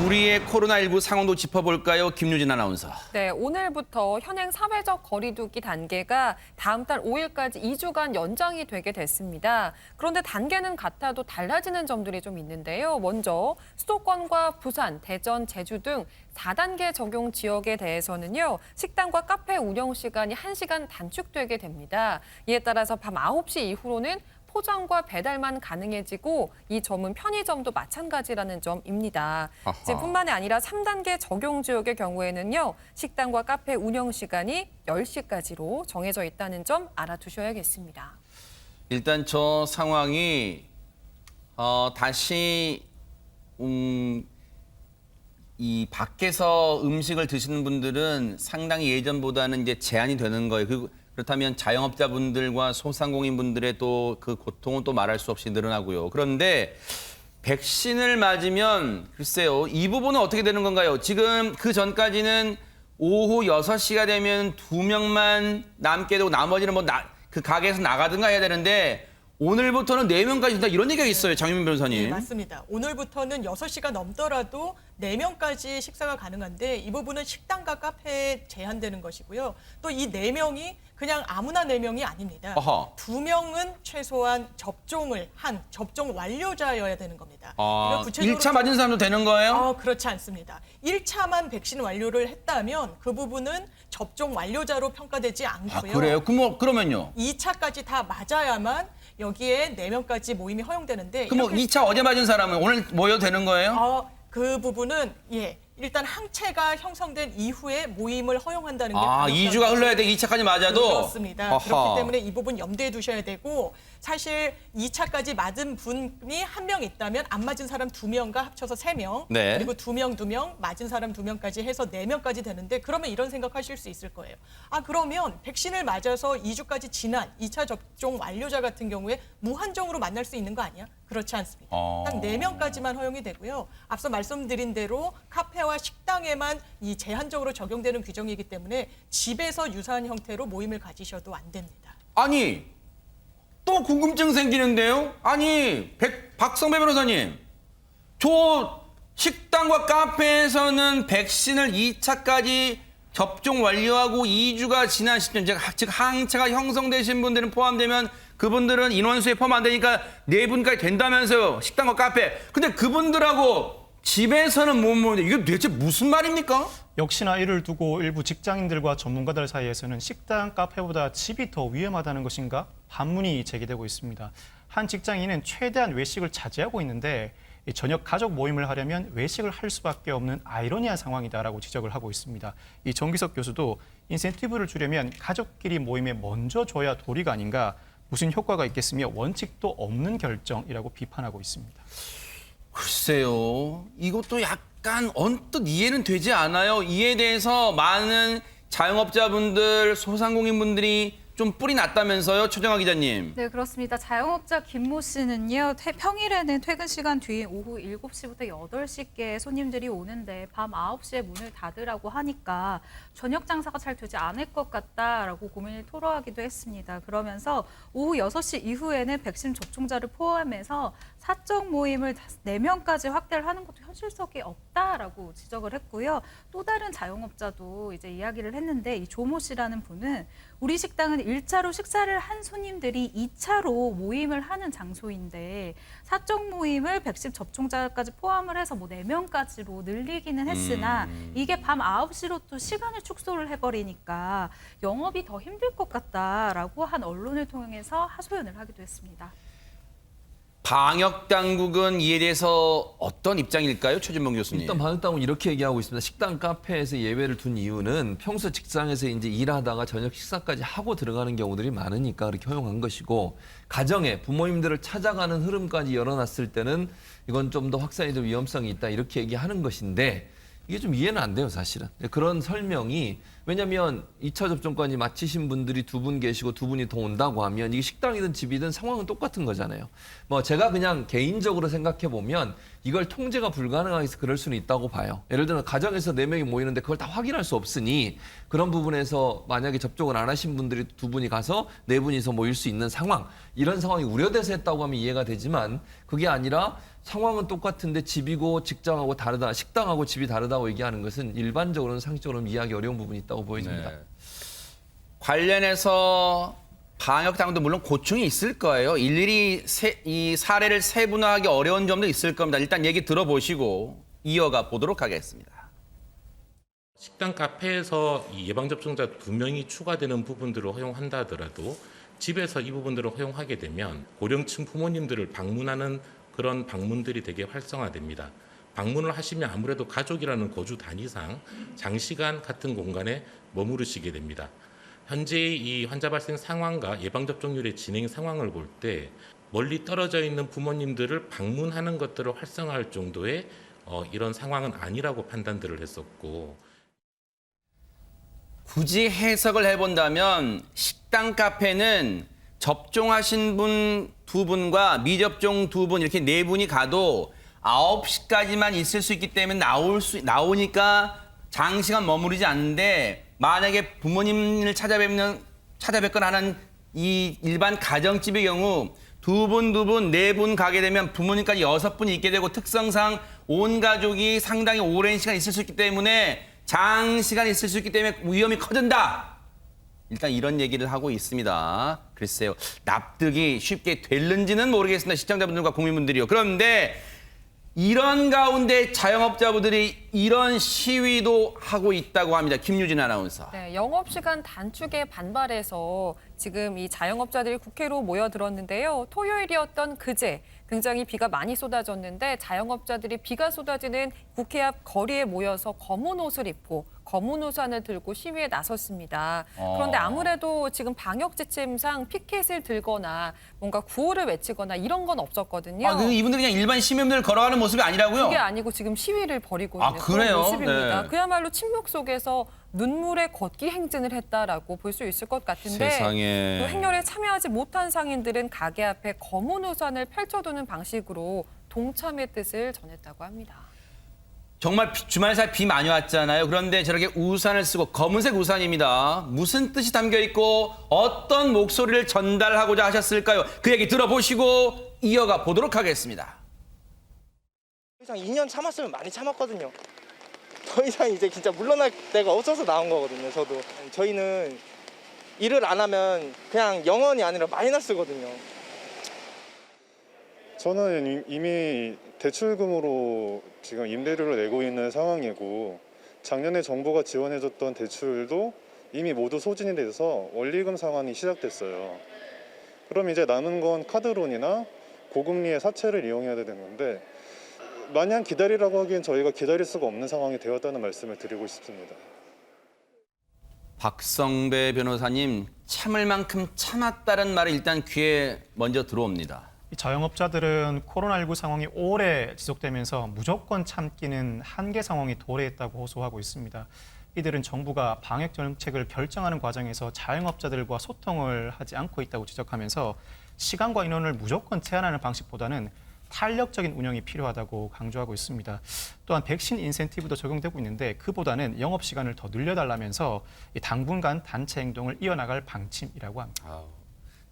우리의 코로나19 상황도 짚어볼까요? 김유진 아나운서. 네, 오늘부터 현행 사회적 거리두기 단계가 다음 달 5일까지 2주간 연장이 되게 됐습니다. 그런데 단계는 같아도 달라지는 점들이 좀 있는데요. 먼저 수도권과 부산, 대전, 제주 등 4단계 적용 지역에 대해서는요. 식당과 카페 운영 시간이 1시간 단축되게 됩니다. 이에 따라서 밤 9시 이후로는 포장과 배달만 가능해지고 이 점은 편의점도 마찬가지라는 점입니다. 뿐만이 아니라 3단계 적용 지역의 경우에는요. 식당과 카페 운영 시간이 10시까지로 정해져 있다는 점 알아두셔야겠습니다. 일단 저 상황이 다시 이 밖에서 음식을 드시는 분들은 상당히 예전보다는 이제 제한이 되는 거예요. 그렇다면 자영업자분들과 소상공인분들의 또 그 고통은 또 말할 수 없이 늘어나고요. 그런데 백신을 맞으면 글쎄요, 이 부분은 어떻게 되는 건가요? 지금 그 전까지는 오후 6시가 되면 2명만 남게 되고 나머지는 그 가게에서 나가든가 해야 되는데 오늘부터는 4명까지 준다 이런 얘기가 있어요. 장윤민 변호사님. 네, 맞습니다. 오늘부터는 6시가 넘더라도 4명까지 식사가 가능한데 이 부분은 식당과 카페에 제한되는 것이고요. 또 이 4명이 그냥 아무나 4명이 아닙니다. 어허. 2명은 최소한 접종을 한 접종 완료자여야 되는 겁니다. 아, 구체적으로 1차 맞은 사람도 되는 거예요? 그렇지 않습니다. 1차만 백신 완료를 했다면 그 부분은 접종 완료자로 평가되지 않고요. 그래요? 그러면요? 2차까지 다 맞아야만 여기에 4명까지 모임이 허용되는데 그럼 2차 어제 맞은 사람은 오늘 모여도 되는 거예요? 그 부분은 일단 항체가 형성된 이후에 모임을 허용한다는 게 2주가 흘러야 돼. 2차까지 맞아도? 그렇습니다. 아하. 그렇기 때문에 이 부분 염두에 두셔야 되고 사실 2차까지 맞은 분이 1명 있다면 안 맞은 사람 2명과 합쳐서 3명 네. 그리고 2명, 2명, 맞은 사람 2명까지 해서 4명까지 되는데 그러면 이런 생각하실 수 있을 거예요. 그러면 백신을 맞아서 2주까지 지난 2차 접종 완료자 같은 경우에 무한정으로 만날 수 있는 거 아니야? 그렇지 않습니다. 딱 4명까지만 허용이 되고요. 앞서 말씀드린 대로 카페와 식당에만 이 제한적으로 적용되는 규정이기 때문에 집에서 유사한 형태로 모임을 가지셔도 안 됩니다. 아니, 또 궁금증 생기는데요? 아니, 박성배 변호사님, 저 식당과 카페에서는 백신을 2차까지 접종 완료하고 2주가 지난 시점, 즉 항체가 형성되신 분들은 포함되면 그분들은 인원수에 포함 안 되니까 4분까지 된다면서요. 식당과 카페. 근데 그분들하고 집에서는 못 모이는데 이게 도대체 무슨 말입니까? 역시나 이를 두고 일부 직장인들과 전문가들 사이에서는 식당, 카페보다 집이 더 위험하다는 것인가 반문이 제기되고 있습니다. 한 직장인은 최대한 외식을 자제하고 있는데 저녁 가족 모임을 하려면 외식을 할 수밖에 없는 아이러니한 상황이다라고 지적을 하고 있습니다. 이 정기석 교수도 인센티브를 주려면 가족끼리 모임에 먼저 줘야 도리가 아닌가, 무슨 효과가 있겠으며 원칙도 없는 결정이라고 비판하고 있습니다. 글쎄요. 이것도 약간 언뜻 이해는 되지 않아요. 이에 대해서 많은 자영업자분들, 소상공인분들이 좀 뿔이 났다면서요, 최정아 기자님. 네, 그렇습니다. 자영업자 김모 씨는요, 평일에는 퇴근 시간 뒤인 오후 7시부터 8시께 손님들이 오는데 밤 9시에 문을 닫으라고 하니까 저녁 장사가 잘 되지 않을 것 같다라고 고민을 토로하기도 했습니다. 그러면서 오후 6시 이후에는 백신 접종자를 포함해서 사적 모임을 4명까지 확대를 하는 것도 현실성이 없다라고 지적을 했고요. 또 다른 자영업자도 이제 이야기를 했는데 이 조모 씨라는 분은 우리 식당은 1차로 식사를 한 손님들이 2차로 모임을 하는 장소인데 사적 모임을 백신 접종자까지 포함을 해서 4명까지로 늘리기는 했으나 이게 밤 9시로 또 시간을 축소를 해버리니까 영업이 더 힘들 것 같다라고 한 언론을 통해서 하소연을 하기도 했습니다. 방역 당국은 이에 대해서 어떤 입장일까요, 최진봉 교수님? 일단 방역 당국은 이렇게 얘기하고 있습니다. 식당, 카페에서 예외를 둔 이유는 평소 직장에서 이제 일하다가 저녁 식사까지 하고 들어가는 경우들이 많으니까 그렇게 허용한 것이고, 가정에 부모님들을 찾아가는 흐름까지 열어놨을 때는 이건 좀 더 확산이 될 위험성이 있다 이렇게 얘기하는 것인데, 이게 좀 이해는 안 돼요, 사실은. 그런 설명이, 왜냐하면 2차 접종까지 마치신 분들이 2분 계시고 2분이 더 온다고 하면 이게 식당이든 집이든 상황은 똑같은 거잖아요. 제가 그냥 개인적으로 생각해 보면 이걸 통제가 불가능해서 그럴 수는 있다고 봐요. 예를 들어 가정에서 4명이 모이는데 그걸 다 확인할 수 없으니 그런 부분에서 만약에 접종을 안 하신 분들이 2분이 가서 4분이서 모일 수 있는 상황, 이런 상황이 우려돼서 했다고 하면 이해가 되지만 그게 아니라 상황은 똑같은데 집이고 직장하고 다르다, 식당하고 집이 다르다고 얘기하는 것은 일반적으로는 상식적으로는 이해하기 어려운 부분이 있다고 보여집니다. 네. 관련해서 방역 당국도 물론 고충이 있을 거예요. 일일이 이 사례를 세분화하기 어려운 점도 있을 겁니다. 일단 얘기 들어보시고 이어가 보도록 하겠습니다. 식당 카페에서 이 예방접종자 2명이 추가되는 부분들을 허용한다 하더라도 집에서 이 부분들을 허용하게 되면 고령층 부모님들을 방문하는 그런 방문들이 되게 활성화됩니다. 방문을 하시면 아무래도 가족이라는 거주 단위상 장시간 같은 공간에 머무르시게 됩니다. 현재 이 환자 발생 상황과 예방접종률의 진행 상황을 볼 때 멀리 떨어져 있는 부모님들을 방문하는 것들을 활성화할 정도의 이런 상황은 아니라고 판단들을 했었고, 굳이 해석을 해본다면 식당 카페는 접종하신 분 2분과 미접종 2분 이렇게 4분이 가도 9시까지만 있을 수 있기 때문에 나오니까 장시간 머무르지 않는데 만약에 부모님을 찾아뵙거나 하는 이 일반 가정집의 경우 2분, 4분 가게 되면 부모님까지 6분이 있게 되고 특성상 온 가족이 상당히 오랜 시간 있을 수 있기 때문에 장시간 있을 수 있기 때문에 위험이 커진다. 일단 이런 얘기를 하고 있습니다. 글쎄요. 납득이 쉽게 될는지는 모르겠습니다. 시청자분들과 국민분들이요. 그런데 이런 가운데 자영업자분들이 이런 시위도 하고 있다고 합니다. 김유진 아나운서. 네, 영업시간 단축에 반발해서 지금 이 자영업자들이 국회로 모여들었는데요. 토요일이었던 그제 굉장히 비가 많이 쏟아졌는데 자영업자들이 비가 쏟아지는 국회 앞 거리에 모여서 검은 옷을 입고 검은 우산을 들고 시위에 나섰습니다. 그런데 아무래도 지금 방역 지침상 피켓을 들거나 뭔가 구호를 외치거나 이런 건 없었거든요. 이분들 그냥 일반 시민들 걸어가는 모습이 아니라고요? 그게 아니고 지금 시위를 벌이고 있는 그런 그래요? 모습입니다. 네. 그야말로 침묵 속에서 눈물의 걷기 행진을 했다라고 볼 수 있을 것 같은데 세상에. 또 행렬에 참여하지 못한 상인들은 가게 앞에 검은 우산을 펼쳐두는 방식으로 동참의 뜻을 전했다고 합니다. 정말 주말 사이 비 많이 왔잖아요. 그런데 저렇게 우산을 쓰고 검은색 우산입니다. 무슨 뜻이 담겨 있고 어떤 목소리를 전달하고자 하셨을까요? 그 얘기 들어보시고 이어가 보도록 하겠습니다. 더 이상 2년 참았으면 많이 참았거든요. 더 이상 이제 진짜 물러날 데가 없어서 나온 거거든요. 저도 저희는 일을 안 하면 그냥 영원이 아니라 마이너스거든요. 저는 이미 대출금으로 지금 임대료를 내고 있는 상황이고 작년에 정부가 지원해줬던 대출도 이미 모두 소진이 돼서 원리금 상환이 시작됐어요. 그럼 이제 남은 건 카드론이나 고금리의 사채를 이용해야 되는 건데 마냥 기다리라고 하기엔 저희가 기다릴 수가 없는 상황이 되었다는 말씀을 드리고 싶습니다. 박성배 변호사님, 참을 만큼 참았다는 말이 일단 귀에 먼저 들어옵니다. 이 자영업자들은 코로나19 상황이 오래 지속되면서 무조건 참기는 한계 상황이 도래했다고 호소하고 있습니다. 이들은 정부가 방역 정책을 결정하는 과정에서 자영업자들과 소통을 하지 않고 있다고 지적하면서 시간과 인원을 무조건 제한하는 방식보다는 탄력적인 운영이 필요하다고 강조하고 있습니다. 또한 백신 인센티브도 적용되고 있는데 그보다는 영업시간을 더 늘려달라면서 당분간 단체 행동을 이어나갈 방침이라고 합니다.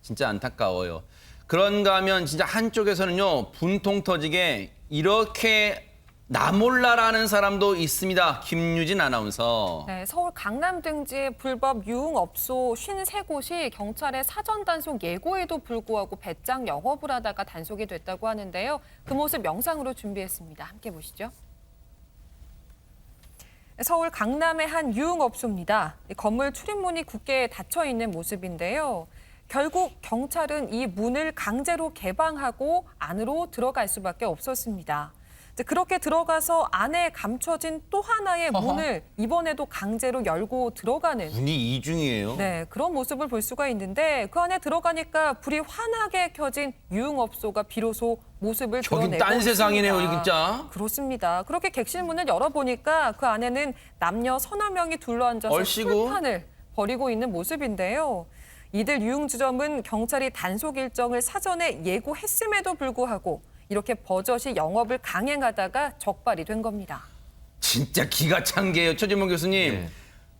진짜 안타까워요. 그런가 하면 진짜 한쪽에서는요, 분통 터지게 이렇게 나 몰라라는 사람도 있습니다. 김유진 아나운서. 네, 서울 강남 등지의 불법 유흥업소 53곳이 경찰의 사전 단속 예고에도 불구하고 배짱 영업을 하다가 단속이 됐다고 하는데요. 그 모습 영상으로 준비했습니다. 함께 보시죠. 서울 강남의 한 유흥업소입니다. 건물 출입문이 굳게 닫혀 있는 모습인데요. 결국 경찰은 이 문을 강제로 개방하고 안으로 들어갈 수밖에 없었습니다. 그렇게 들어가서 안에 감춰진 또 하나의 문을 이번에도 강제로 열고 들어가는 문이 이중이에요. 네, 그런 모습을 볼 수가 있는데 그 안에 들어가니까 불이 환하게 켜진 유흥업소가 비로소 모습을 저긴 드러내고 딴 세상이네요, 있습니다. 진짜. 그렇습니다. 그렇게 객실문을 열어보니까 그 안에는 남녀 서너 명이 둘러앉아서 얼씨구. 술판을 벌이고 있는 모습인데요. 이들 유흥주점은 경찰이 단속 일정을 사전에 예고했음에도 불구하고 이렇게 버젓이 영업을 강행하다가 적발이 된 겁니다. 진짜 기가 찬 게요, 최진봉 교수님. 네.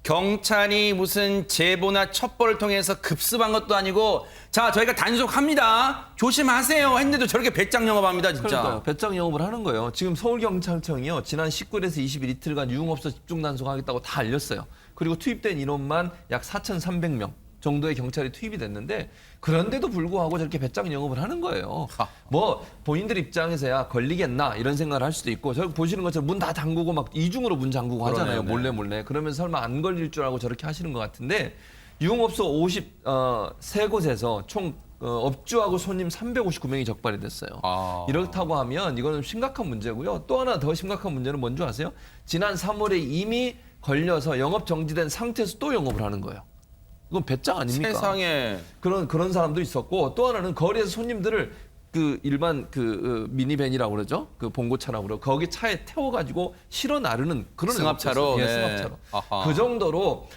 경찰이 무슨 제보나 첩보를 통해서 급습한 것도 아니고 자 저희가 단속합니다. 조심하세요 했는데도 저렇게 배짱 영업합니다 진짜. 그러니까요. 배짱 영업을 하는 거예요. 지금 서울경찰청이요. 지난 19일에서 20일 이틀간 유흥업소 집중 단속하겠다고 다 알렸어요. 그리고 투입된 인원만 약 4,300명 정도의 경찰이 투입이 됐는데 그런데도 불구하고 저렇게 배짱 영업을 하는 거예요. 뭐 본인들 입장에서야 걸리겠나 이런 생각을 할 수도 있고 저렇게 보시는 것처럼 문 다 잠그고 막 이중으로 문 잠그고 하잖아요. 그러네요. 몰래. 그러면 설마 안 걸릴 줄 알고 저렇게 하시는 것 같은데 유흥업소 53곳에서 총 업주하고 손님 359명이 적발이 됐어요. 이렇다고 하면 이거는 심각한 문제고요. 또 하나 더 심각한 문제는 뭔지 아세요? 지난 3월에 이미 걸려서 영업 정지된 상태에서 또 영업을 하는 거예요. 이건 배짱 아닙니까? 세상에. 그런 사람도 있었고 또 하나는 거리에서 손님들을 그 일반 미니밴이라고 그러죠. 그 봉고차라고 그러고 거기 차에 태워가지고 실어 나르는 그런 승합차로. 예, 네. 승합차로. 아하. 그 정도로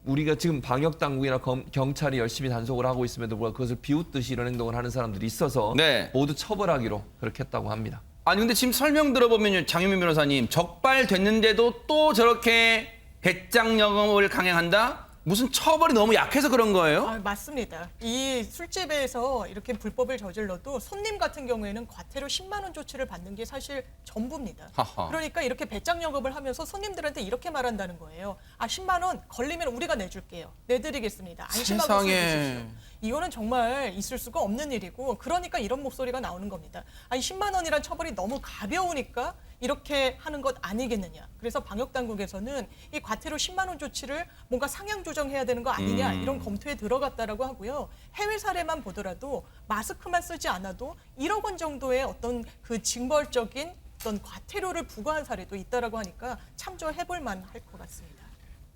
우리가 지금 방역 당국이나 경찰이 열심히 단속을 하고 있음에도 불구하고 그것을 비웃듯이 이런 행동을 하는 사람들이 있어서 네. 모두 처벌하기로 그렇게 했다고 합니다. 아니 근데 지금 설명 들어보면요, 장유민 변호사님 적발됐는데도 또 저렇게 배짱 영업을 강행한다? 무슨 처벌이 너무 약해서 그런 거예요? 아, 맞습니다. 이 술집에서 이렇게 불법을 저질러도 손님 같은 경우에는 과태료 10만 원 조치를 받는 게 사실 전부입니다. 하하. 그러니까 이렇게 배짱 영업을 하면서 손님들한테 이렇게 말한다는 거예요. 아, 10만 원 걸리면 우리가 내줄게요. 내드리겠습니다. 안심하고 술 드십시오. 이거는 정말 있을 수가 없는 일이고 그러니까 이런 목소리가 나오는 겁니다. 아니 10만 원이란 처벌이 너무 가벼우니까 이렇게 하는 것 아니겠느냐. 그래서 방역당국에서는 이 과태료 10만 원 조치를 뭔가 상향 조정해야 되는 거 아니냐 이런 검토에 들어갔다라고 하고요. 해외 사례만 보더라도 마스크만 쓰지 않아도 1억 원 정도의 어떤 그 징벌적인 어떤 과태료를 부과한 사례도 있다라고 하니까 참조해볼 만할 것 같습니다.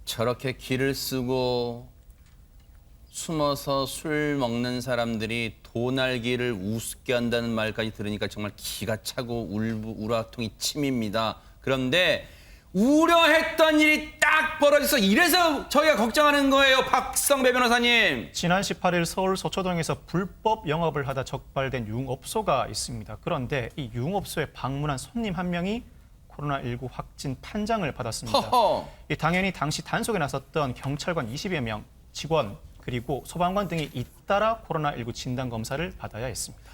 저렇게 길을 쓰고 숨어서 술 먹는 사람들이 도날기를 우습게 한다는 말까지 들으니까 정말 기가 차고 우라통이 침입니다. 그런데 우려했던 일이 딱 벌어져서 이래서 저희가 걱정하는 거예요. 박성배 변호사님. 지난 18일 서울 서초동에서 불법 영업을 하다 적발된 유흥업소가 있습니다. 그런데 이 유흥업소에 방문한 손님 한 명이 코로나19 확진 판정을 받았습니다. 허허. 당연히 당시 단속에 나섰던 경찰관 20여 명, 직원, 그리고 소방관 등이 잇따라 코로나19 진단검사를 받아야 했습니다.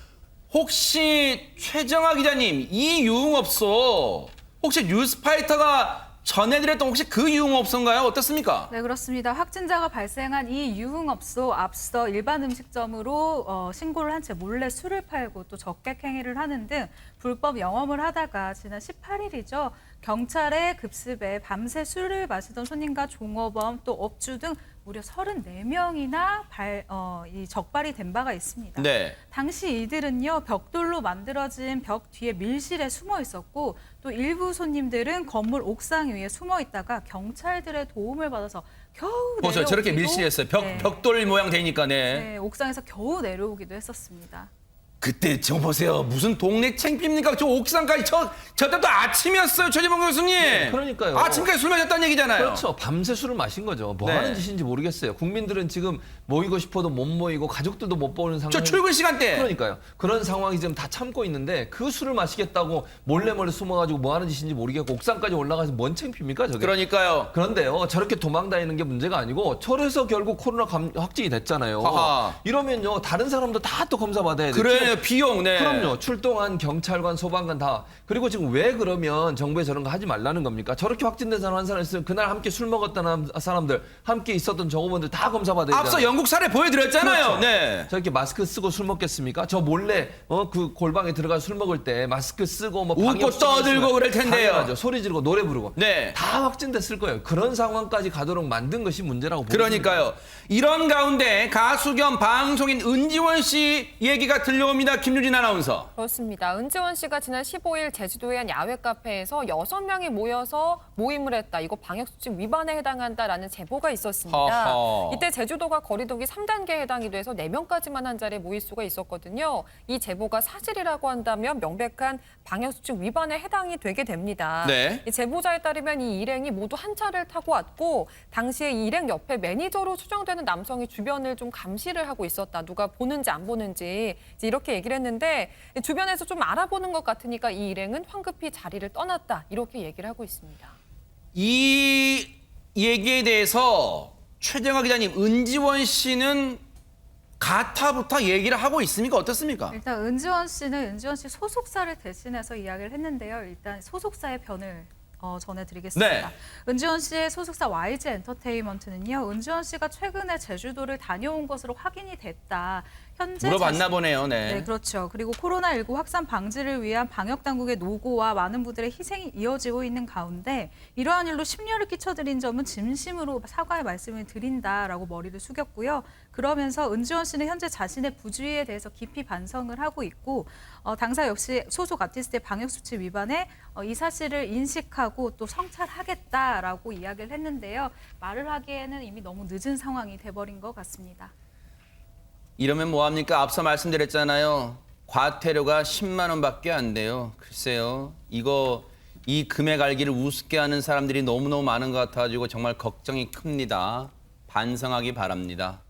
혹시 최정아 기자님, 이 유흥업소 혹시 뉴스파이터가 전해드렸던 혹시 그 유흥업소인가요? 어떻습니까? 네, 그렇습니다. 확진자가 발생한 이 유흥업소 앞서 일반 음식점으로 신고를 한 채 몰래 술을 팔고 또 적객 행위를 하는 등 불법 영업을 하다가 지난 18일이죠. 경찰의 급습에 밤새 술을 마시던 손님과 종업원 또 업주 등 무려 34명이나 이 적발이 된 바가 있습니다. 네. 당시 이들은요, 벽돌로 만들어진 벽 뒤에 밀실에 숨어 있었고 또 일부 손님들은 건물 옥상 위에 숨어 있다가 경찰들의 도움을 받아서 겨우 보세요. 저렇게 내려오기도, 밀실했어요. 네, 벽돌 모양 되니까. 네. 네, 옥상에서 겨우 내려오기도 했었습니다. 그때 저 보세요. 무슨 동네 창피입니까? 저 옥상까지 저때도 아침이었어요. 최진봉 교수님. 그러니까요. 아침까지 술 마셨다는 얘기잖아요. 그렇죠. 밤새 술을 마신 거죠. 뭐 네. 하는 짓인지 모르겠어요. 국민들은 지금 모이고 싶어도 못 모이고 가족들도 못 보는 상황. 저 출근 시간대. 그러니까요. 그런 상황이 지금 다 참고 있는데 그 술을 마시겠다고 몰래 숨어가지고 뭐 하는 짓인지 모르겠고 옥상까지 올라가서 뭔 창피입니까 저게. 그러니까요. 그런데요. 저렇게 도망다니는 게 문제가 아니고 저래서 결국 코로나 확진이 됐잖아요. 하하. 이러면요. 다른 사람도 다 또 검사 받아야 돼요. 그래요. 비용. 네. 그럼요. 출동한 경찰관, 소방관 다. 그리고 지금 왜 그러면 정부에 저런 거 하지 말라는 겁니까? 저렇게 확진된 사람 한 사람 있으면 그날 함께 술 먹었던 사람들, 함께 있었던 정호원들 다 검사 받아야 되잖아요. 앞서 영국 사례 보여드렸잖아요. 그렇죠. 네. 저렇게 마스크 쓰고 술 먹겠습니까? 저 몰래 그 골방에 들어가 술 먹을 때 마스크 쓰고 뭐 웃고 방역 떠들고 그럴 텐데요. 당연하죠. 소리 지르고 노래 부르고. 네. 다 확진됐을 거예요. 그런 상황까지 가도록 만든 것이 문제라고 보입니다. 그러니까요. 이런 가운데 가수 겸 방송인 은지원 씨 얘기가 들려옵니다. 김유진 아나운서. 그렇습니다. 은지원 씨가 지난 15일 제주도의 한 야외 카페에서 6명이 모여서 모임을 했다. 이거 방역수칙 위반에 해당한다라는 제보가 있었습니다. 허허. 이때 제주도가 거리두기 3단계에 해당이 돼서 4명까지만 한 자리에 모일 수가 있었거든요. 이 제보가 사실이라고 한다면 명백한 방역수칙 위반에 해당이 되게 됩니다. 네. 이 제보자에 따르면 이 일행이 모두 한 차를 타고 왔고 당시에 이 일행 옆에 매니저로 추정되는 남성이 주변을 좀 감시를 하고 있었다. 누가 보는지 안 보는지 이제 이렇게 이렇게 얘기를 했는데 주변에서 좀 알아보는 것 같으니까 이 일행은 황급히 자리를 떠났다 이렇게 얘기를 하고 있습니다. 이 얘기에 대해서 최정화 기자님, 은지원 씨는 가타부타 얘기를 하고 있습니까? 어떻습니까? 일단 은지원 씨는 은지원 씨 소속사를 대신해서 이야기를 했는데요. 일단 소속사의 변을 전해드리겠습니다. 네. 은지원 씨의 소속사 YG 엔터테인먼트는요. 은지원 씨가 최근에 제주도를 다녀온 것으로 확인이 됐다. 현재 물어봤나 보네요. 네, 그렇죠. 그리고 코로나19 확산 방지를 위한 방역 당국의 노고와 많은 분들의 희생이 이어지고 있는 가운데 이러한 일로 심려를 끼쳐드린 점은 진심으로 사과의 말씀을 드린다라고 머리를 숙였고요. 그러면서 은지원 씨는 현재 자신의 부주의에 대해서 깊이 반성을 하고 있고 당사 역시 소속 아티스트의 방역 수칙 위반에 이 사실을 인식하고 또 성찰하겠다라고 이야기를 했는데요. 말을 하기에는 이미 너무 늦은 상황이 돼버린 것 같습니다. 이러면 뭐합니까? 앞서 말씀드렸잖아요. 과태료가 10만 원밖에 안 돼요. 글쎄요. 이 금액 알기를 우습게 하는 사람들이 너무너무 많은 것 같아가지고 정말 걱정이 큽니다. 반성하기 바랍니다.